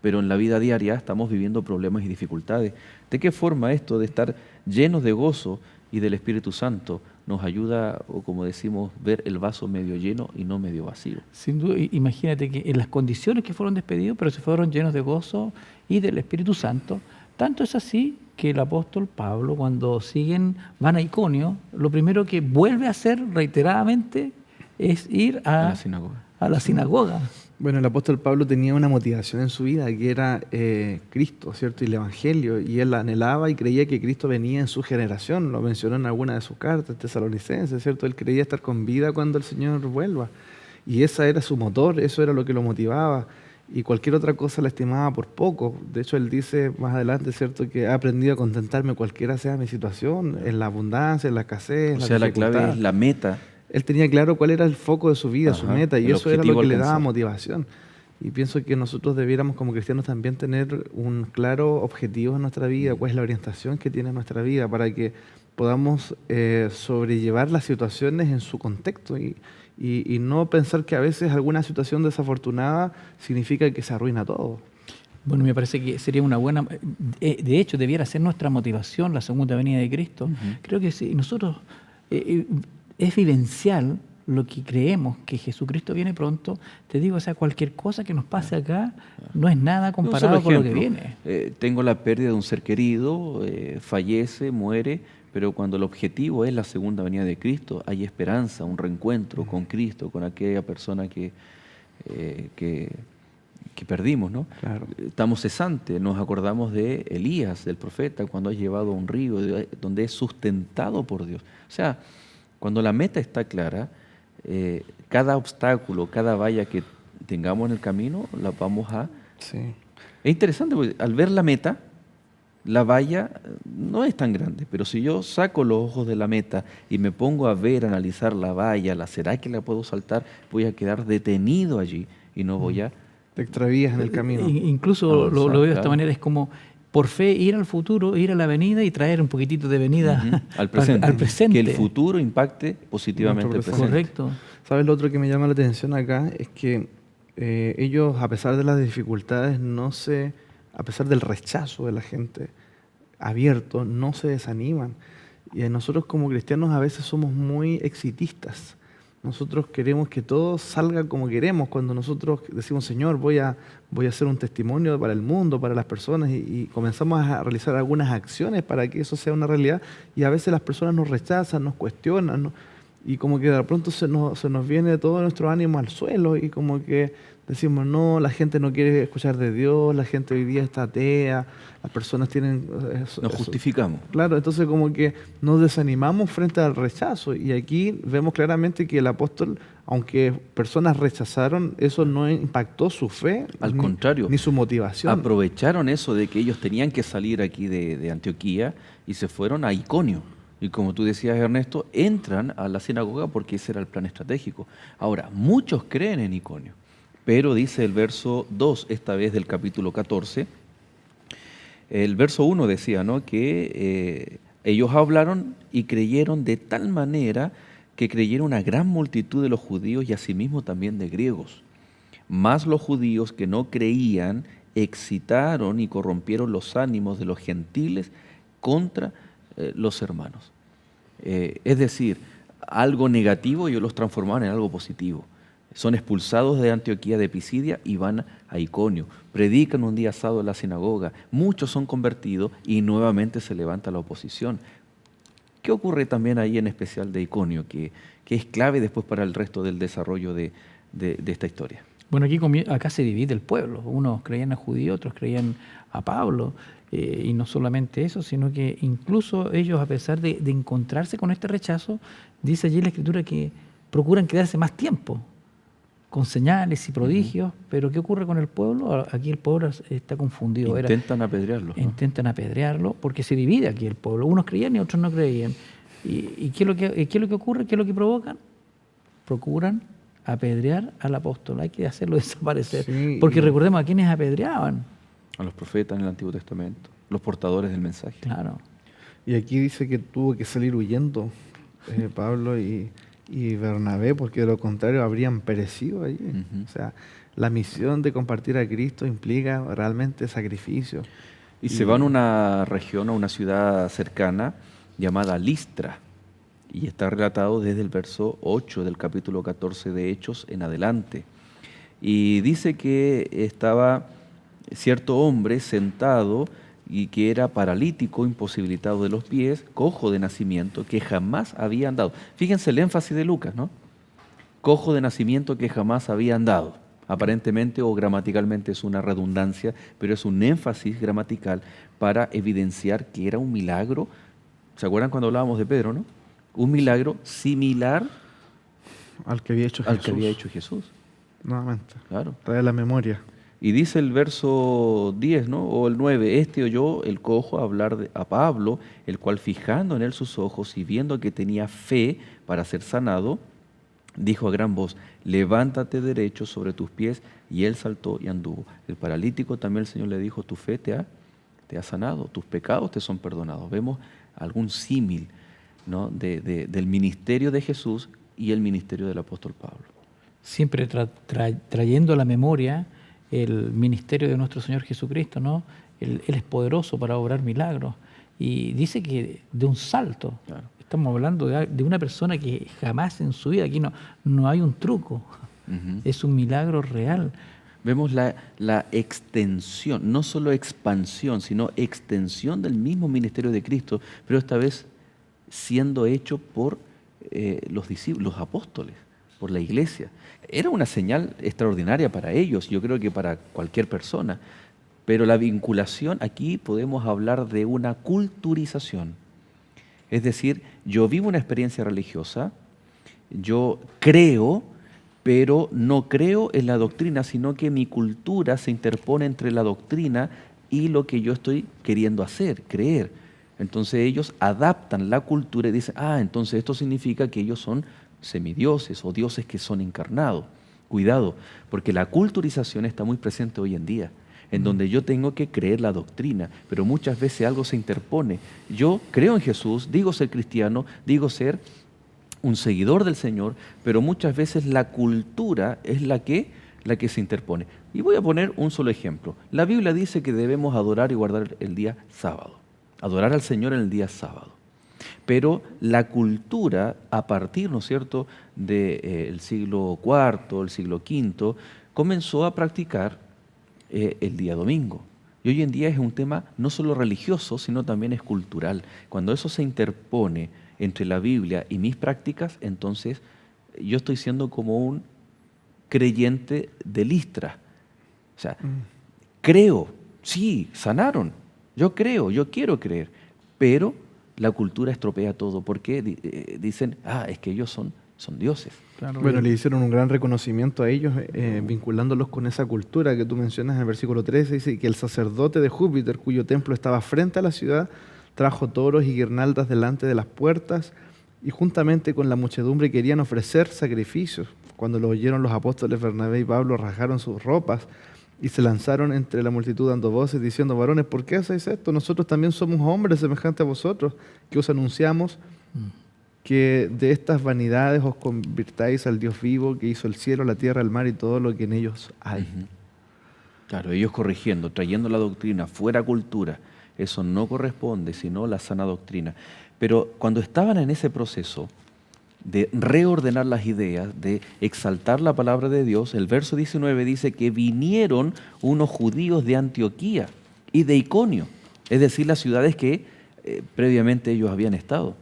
pero en la vida diaria estamos viviendo problemas y dificultades. ¿De qué forma esto de estar llenos de gozo y del Espíritu Santo nos ayuda, o como decimos, ver el vaso medio lleno y no medio vacío? Sin duda, imagínate que en las condiciones que fueron despedidos, pero se fueron llenos de gozo y del Espíritu Santo. Tanto es así que el apóstol Pablo, cuando van a Iconio, lo primero que vuelve a hacer reiteradamente es ir a la sinagoga. Bueno, el apóstol Pablo tenía una motivación en su vida que era Cristo, ¿cierto? Y el Evangelio, y él anhelaba y creía que Cristo venía en su generación, lo mencionó en alguna de sus cartas, Tesalonicenses, ¿cierto? Él creía estar con vida cuando el Señor vuelva, y ese era su motor, eso era lo que lo motivaba, y cualquier otra cosa la estimaba por poco. De hecho, él dice más adelante, ¿cierto?, que ha aprendido a contentarme cualquiera sea mi situación, en la abundancia, en la escasez, en la dificultad. La clave es la meta. Él tenía claro cuál era el foco de su vida, su meta, y eso era lo que le daba alcanzar. Motivación. Y pienso que nosotros debiéramos como cristianos también tener un claro objetivo en nuestra vida, cuál es la orientación que tiene nuestra vida, para que podamos sobrellevar las situaciones en su contexto y no pensar que a veces alguna situación desafortunada significa que se arruina todo. Bueno, me parece que sería una buena... de hecho, debiera ser nuestra motivación la segunda venida de Cristo. Creo que si nosotros... es vivencial lo que creemos, que Jesucristo viene pronto. Te digo, o sea, cualquier cosa que nos pase acá no es nada comparado con lo que viene. Tengo la pérdida de un ser querido, fallece, muere, pero cuando el objetivo es la segunda venida de Cristo, hay esperanza, un reencuentro con Cristo, con aquella persona que perdimos, ¿no? Claro. Estamos cesantes, nos acordamos de Elías, del profeta, cuando es llevado a un río, donde es sustentado por Dios. O sea, cuando la meta está clara, cada obstáculo, cada valla que tengamos en el camino, las vamos a... Sí. Es interesante porque al ver la meta, la valla no es tan grande, pero si yo saco los ojos de la meta y me pongo a ver, a analizar la valla, ¿será que la puedo saltar? Voy a quedar detenido allí y no voy a... Te extravías en el camino. Incluso Avanzar, lo veo de esta claro. manera, es como por fe ir al futuro, ir a la avenida y traer un poquitito de venida Ujú, al presente. al presente. Que el futuro impacte positivamente el Nuestro presente. Correcto. ¿Sabes lo otro que me llama la atención acá? Es que ellos, a pesar de las dificultades, a pesar del rechazo de la gente abierto, no se desaniman. Y nosotros como cristianos a veces somos muy exitistas. Nosotros queremos que todo salga como queremos. Cuando nosotros decimos, Señor, voy a hacer un testimonio para el mundo, para las personas, y comenzamos a realizar algunas acciones para que eso sea una realidad, y a veces las personas nos rechazan, nos cuestionan, ¿no? Y como que de pronto se nos viene todo nuestro ánimo al suelo, y como que decimos, no, la gente no quiere escuchar de Dios, la gente hoy día está atea, las personas tienen... Nos justificamos. Claro, entonces como que nos desanimamos frente al rechazo, y aquí vemos claramente que el apóstol, aunque personas rechazaron, eso no impactó su fe, Al contrario, ni su motivación. aprovecharon eso de que ellos tenían que salir aquí de Antioquía y se fueron a Iconio. Y como tú decías, Ernesto, entran a la sinagoga porque ese era el plan estratégico. Ahora, muchos creen en Iconio, pero dice el verso 2, esta vez del capítulo 14, el verso 1 decía, ¿no?, que ellos hablaron y creyeron de tal manera que creyeron una gran multitud de los judíos y asimismo también de griegos. Mas los judíos que no creían excitaron y corrompieron los ánimos de los gentiles contra los hermanos. Es decir, algo negativo ellos los transformaron en algo positivo. Son expulsados de Antioquía de Pisidia y van a Iconio. Predican un día sábado en la sinagoga. Muchos son convertidos y nuevamente se levanta la oposición. ¿Qué ocurre también ahí en especial de Iconio, que es clave después para el resto del desarrollo de esta historia? Bueno, acá se divide el pueblo. Unos creían a judíos, otros creían a Pablo. Y no solamente eso, sino que incluso ellos, a pesar de encontrarse con este rechazo, dice allí la Escritura que procuran quedarse más tiempo, con señales y prodigios. Pero ¿qué ocurre con el pueblo? Aquí el pueblo está confundido. Intentan apedrearlo, ¿no? Intentan apedrearlo porque se divide aquí el pueblo. Unos creían y otros no creían. ¿Y qué es lo que ocurre? ¿Qué es lo que provocan? Procuran apedrear al apóstol. Hay que hacerlo desaparecer. Sí, porque recordemos a quienes apedreaban. A los profetas en el Antiguo Testamento, los portadores del mensaje. Claro. Y aquí dice que tuvo que salir huyendo Pablo y Bernabé, porque de lo contrario habrían perecido allí. Ujú. O sea, la misión de compartir a Cristo implica realmente sacrificio. Y se van a una región, a una ciudad cercana llamada Listra. Y está relatado desde el verso 8 del capítulo 14 de Hechos en adelante. Y dice que estaba cierto hombre sentado y que era paralítico, imposibilitado de los pies, cojo de nacimiento, que jamás había andado. Fíjense el énfasis de Lucas, ¿no? Cojo de nacimiento que jamás había andado. Aparentemente o gramaticalmente es una redundancia, pero es un énfasis gramatical para evidenciar que era un milagro. ¿Se acuerdan cuando hablábamos de Pedro, no? Un milagro similar Al que había hecho Jesús. al que había hecho Jesús. Nuevamente. Claro. Trae la memoria. Y dice el verso 10, ¿no?, o el 9, este oyó el cojo hablar a Pablo, el cual fijando en él sus ojos y viendo que tenía fe para ser sanado, dijo a gran voz, levántate derecho sobre tus pies, y él saltó y anduvo. El paralítico también el Señor le dijo, tu fe te ha sanado, tus pecados te son perdonados. Vemos algún símil, ¿no?, del ministerio de Jesús y el ministerio del apóstol Pablo. Siempre trayendo a la memoria el ministerio de nuestro Señor Jesucristo, ¿no? Él es poderoso para obrar milagros. Y dice que de un salto, Claro. estamos hablando de una persona que jamás en su vida, aquí no hay un truco, Ujú. es un milagro real. Vemos la extensión, no solo expansión, sino extensión del mismo ministerio de Cristo, pero esta vez siendo hecho por los discípulos, los apóstoles, por la iglesia. Era una señal extraordinaria para ellos, yo creo que para cualquier persona, pero la vinculación, aquí podemos hablar de una culturización. Es decir, yo vivo una experiencia religiosa, yo creo, pero no creo en la doctrina, sino que mi cultura se interpone entre la doctrina y lo que yo estoy queriendo hacer, creer. Entonces ellos adaptan la cultura y dicen, entonces esto significa que ellos son semidioses o dioses que son encarnados. Cuidado, porque la culturización está muy presente hoy en día, en donde yo tengo que creer la doctrina, pero muchas veces algo se interpone. Yo creo en Jesús, digo ser cristiano, digo ser un seguidor del Señor, pero muchas veces la cultura es la que se interpone. Y voy a poner un solo ejemplo. La Biblia dice que debemos adorar y guardar el día sábado, adorar al Señor en el día sábado. Pero la cultura, a partir, ¿no es cierto?, del siglo IV, el siglo V, comenzó a practicar el día domingo. Y hoy en día es un tema no solo religioso, sino también es cultural. Cuando eso se interpone entre la Biblia y mis prácticas, entonces yo estoy siendo como un creyente de Listra. O sea, creo, sí, sanaron, yo creo, yo quiero creer, pero la cultura estropea todo, porque dicen, es que ellos son dioses. Claro, bueno, le hicieron un gran reconocimiento a ellos, vinculándolos con esa cultura que tú mencionas en el versículo 13, dice que el sacerdote de Júpiter, cuyo templo estaba frente a la ciudad, trajo toros y guirnaldas delante de las puertas, y juntamente con la muchedumbre querían ofrecer sacrificios. Cuando lo oyeron los apóstoles Bernabé y Pablo, rasgaron sus ropas y se lanzaron entre la multitud dando voces, diciendo, varones, ¿por qué hacéis esto? Nosotros también somos hombres semejantes a vosotros, que os anunciamos que de estas vanidades os convirtáis al Dios vivo, que hizo el cielo, la tierra, el mar y todo lo que en ellos hay. Claro, ellos corrigiendo, trayendo la doctrina fuera cultura, eso no corresponde, sino la sana doctrina. Pero cuando estaban en ese proceso de reordenar las ideas, de exaltar la palabra de Dios, el verso 19 dice que vinieron unos judíos de Antioquía y de Iconio, es decir, las ciudades que previamente ellos habían estado.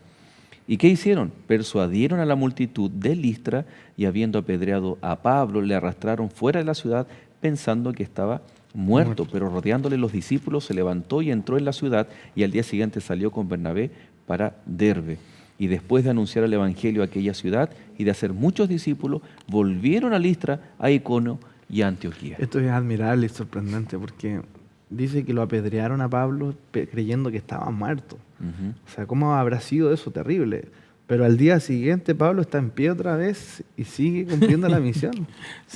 ¿Y qué hicieron? Persuadieron a la multitud de Listra y habiendo apedreado a Pablo, le arrastraron fuera de la ciudad pensando que estaba muerto, pero rodeándole los discípulos se levantó y entró en la ciudad y al día siguiente salió con Bernabé para Derbe. Y después de anunciar el evangelio a aquella ciudad y de hacer muchos discípulos, volvieron a Listra, a Iconio y a Antioquía. Esto es admirable y sorprendente porque dice que lo apedrearon a Pablo creyendo que estaba muerto. O sea, ¿cómo habrá sido eso? Terrible. Pero al día siguiente Pablo está en pie otra vez y sigue cumpliendo la misión.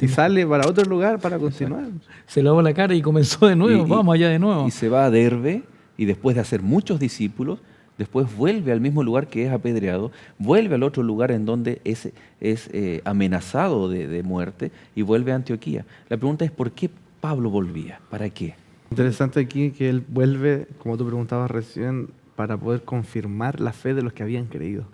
Y sale para otro lugar para continuar. Se lavó la cara y comenzó de nuevo, vamos allá de nuevo. Y se va a Derbe y después de hacer muchos discípulos, después vuelve al mismo lugar que es apedreado, vuelve al otro lugar en donde es amenazado de muerte y vuelve a Antioquía. La pregunta es, ¿por qué Pablo volvía? ¿Para qué? Interesante aquí que él vuelve, como tú preguntabas recién, para poder confirmar la fe de los que habían creído.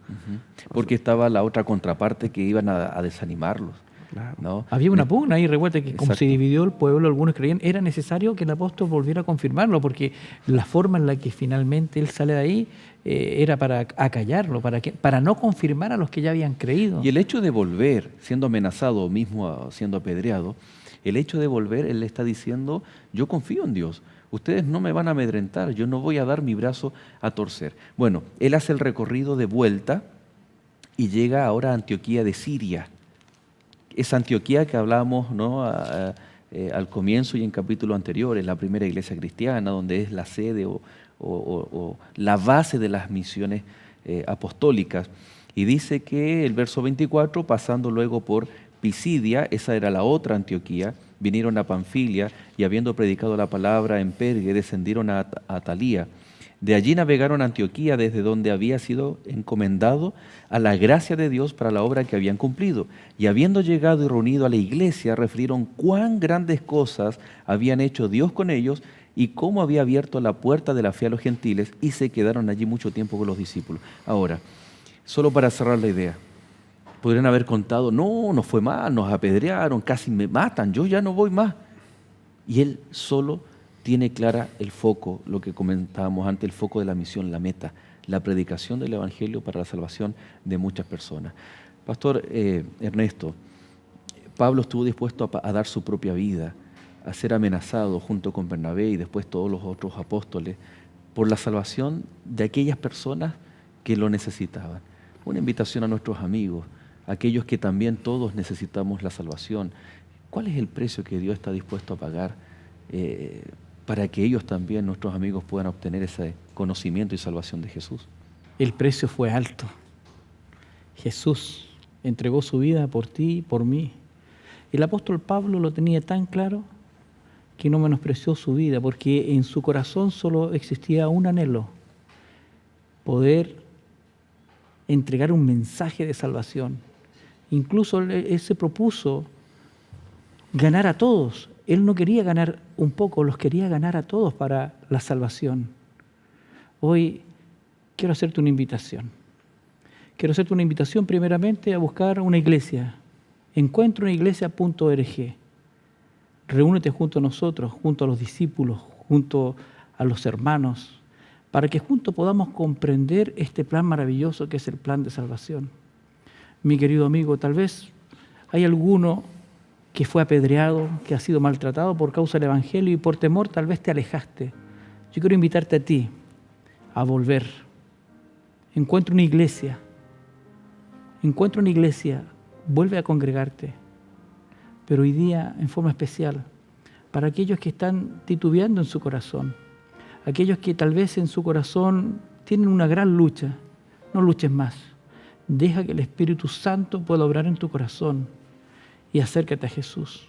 Porque estaba la otra contraparte que iban a desanimarlos. Claro. ¿No? Había una pugna ahí revuelta que como Exacto. se dividió el pueblo, algunos creían era necesario que el apóstol volviera a confirmarlo, porque la forma en la que finalmente él sale de ahí era para acallarlo, para no confirmar a los que ya habían creído. Y el hecho de volver, siendo amenazado o mismo siendo apedreado, el hecho de volver, él le está diciendo, yo confío en Dios, ustedes no me van a amedrentar, yo no voy a dar mi brazo a torcer. Bueno, él hace el recorrido de vuelta y llega ahora a Antioquía de Siria. Esa Antioquía que hablábamos, ¿no?, al comienzo y en capítulo anterior, es la primera iglesia cristiana, donde es la sede o la base de las misiones apostólicas. Y dice que el verso 24, pasando luego por Pisidia, esa era la otra Antioquía, vinieron a Panfilia y habiendo predicado la palabra en Pergue, descendieron a Atalía. De allí navegaron a Antioquía, desde donde había sido encomendado a la gracia de Dios para la obra que habían cumplido. Y habiendo llegado y reunido a la iglesia, refirieron cuán grandes cosas habían hecho Dios con ellos y cómo había abierto la puerta de la fe a los gentiles, y se quedaron allí mucho tiempo con los discípulos. Ahora, solo para cerrar la idea, podrían haber contado, no, nos fue mal, nos apedrearon, casi me matan, yo ya no voy más. Y él solo tiene clara el foco, lo que comentábamos antes, el foco de la misión, la meta, la predicación del Evangelio para la salvación de muchas personas. Pastor Ernesto, Pablo estuvo dispuesto a dar su propia vida, a ser amenazado junto con Bernabé y después todos los otros apóstoles por la salvación de aquellas personas que lo necesitaban. Una invitación a nuestros amigos aquellos que también todos necesitamos la salvación. ¿Cuál es el precio que Dios está dispuesto a pagar para que ellos también, nuestros amigos, puedan obtener ese conocimiento y salvación de Jesús? El precio fue alto. Jesús entregó su vida por ti y por mí. El apóstol Pablo lo tenía tan claro que no menospreció su vida, porque en su corazón solo existía un anhelo: poder entregar un mensaje de salvación. Incluso él se propuso ganar a todos. Él no quería ganar un poco, los quería ganar a todos para la salvación. Hoy quiero hacerte una invitación. Quiero hacerte una invitación primeramente a buscar una iglesia. Encuentrounaiglessia.org. Reúnete junto a nosotros, junto a los discípulos, junto a los hermanos, para que juntos podamos comprender este plan maravilloso que es el plan de salvación. Mi querido amigo, tal vez hay alguno que fue apedreado, que ha sido maltratado por causa del Evangelio y por temor tal vez te alejaste. Yo quiero invitarte a ti a volver. Encuentra una iglesia. Encuentra una iglesia. Vuelve a congregarte. Pero hoy día, en forma especial, para aquellos que están titubeando en su corazón, aquellos que tal vez en su corazón tienen una gran lucha, no luches más. Deja que el Espíritu Santo pueda obrar en tu corazón y acércate a Jesús.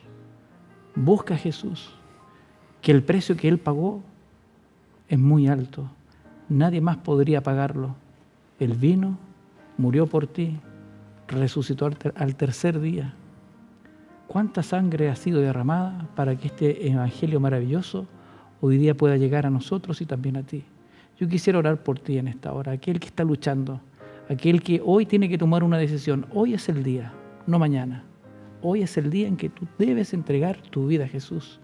Busca a Jesús, que el precio que Él pagó es muy alto. Nadie más podría pagarlo. Él vino, murió por ti, resucitó al tercer día. ¿Cuánta sangre ha sido derramada para que este evangelio maravilloso hoy día pueda llegar a nosotros y también a ti? Yo quisiera orar por ti en esta hora, aquel que está luchando, aquel que hoy tiene que tomar una decisión. Hoy es el día, no mañana. Hoy es el día en que tú debes entregar tu vida a Jesús.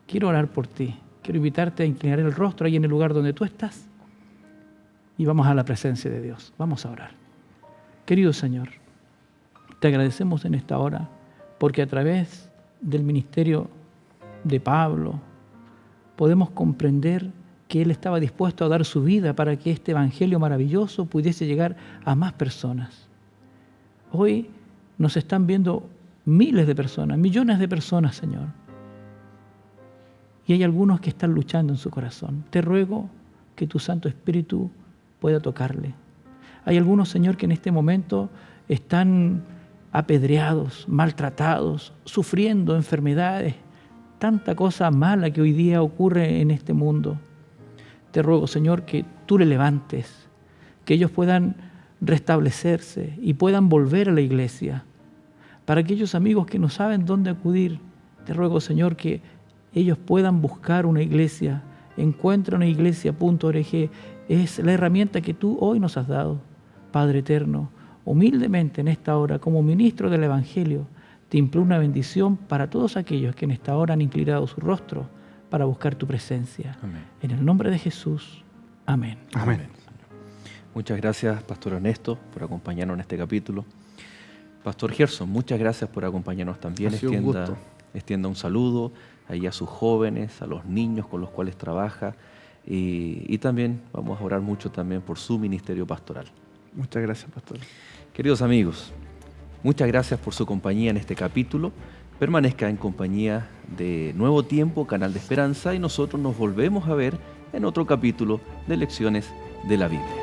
Quiero orar por ti. Quiero invitarte a inclinar el rostro ahí en el lugar donde tú estás y vamos a la presencia de Dios. Vamos a orar. Querido Señor, te agradecemos en esta hora porque a través del ministerio de Pablo podemos comprender que Él estaba dispuesto a dar su vida para que este evangelio maravilloso pudiese llegar a más personas. Hoy nos están viendo miles de personas, millones de personas, Señor. Y hay algunos que están luchando en su corazón. Te ruego que tu Santo Espíritu pueda tocarle. Hay algunos, Señor, que en este momento están apedreados, maltratados, sufriendo enfermedades, tanta cosa mala que hoy día ocurre en este mundo. Te ruego, Señor, que tú le levantes, que ellos puedan restablecerse y puedan volver a la iglesia. Para aquellos amigos que no saben dónde acudir, te ruego, Señor, que ellos puedan buscar una iglesia. Encuentrounaiglessia.org es la herramienta que tú hoy nos has dado. Padre eterno, humildemente en esta hora, como ministro del Evangelio, te imploro una bendición para todos aquellos que en esta hora han inclinado su rostro para buscar tu presencia. Amén. En el nombre de Jesús. Amén. Amén. Muchas gracias, Pastor Ernesto, por acompañarnos en este capítulo. Pastor Gerson, muchas gracias por acompañarnos también. Ha sido un gusto. Extienda un saludo ahí a sus jóvenes, a los niños con los cuales trabaja y también vamos a orar mucho también por su ministerio pastoral. Muchas gracias, pastor. Queridos amigos, muchas gracias por su compañía en este capítulo. Permanezca en compañía de Nuevo Tiempo, Canal de Esperanza, y nosotros nos volvemos a ver en otro capítulo de Lecciones de la Biblia.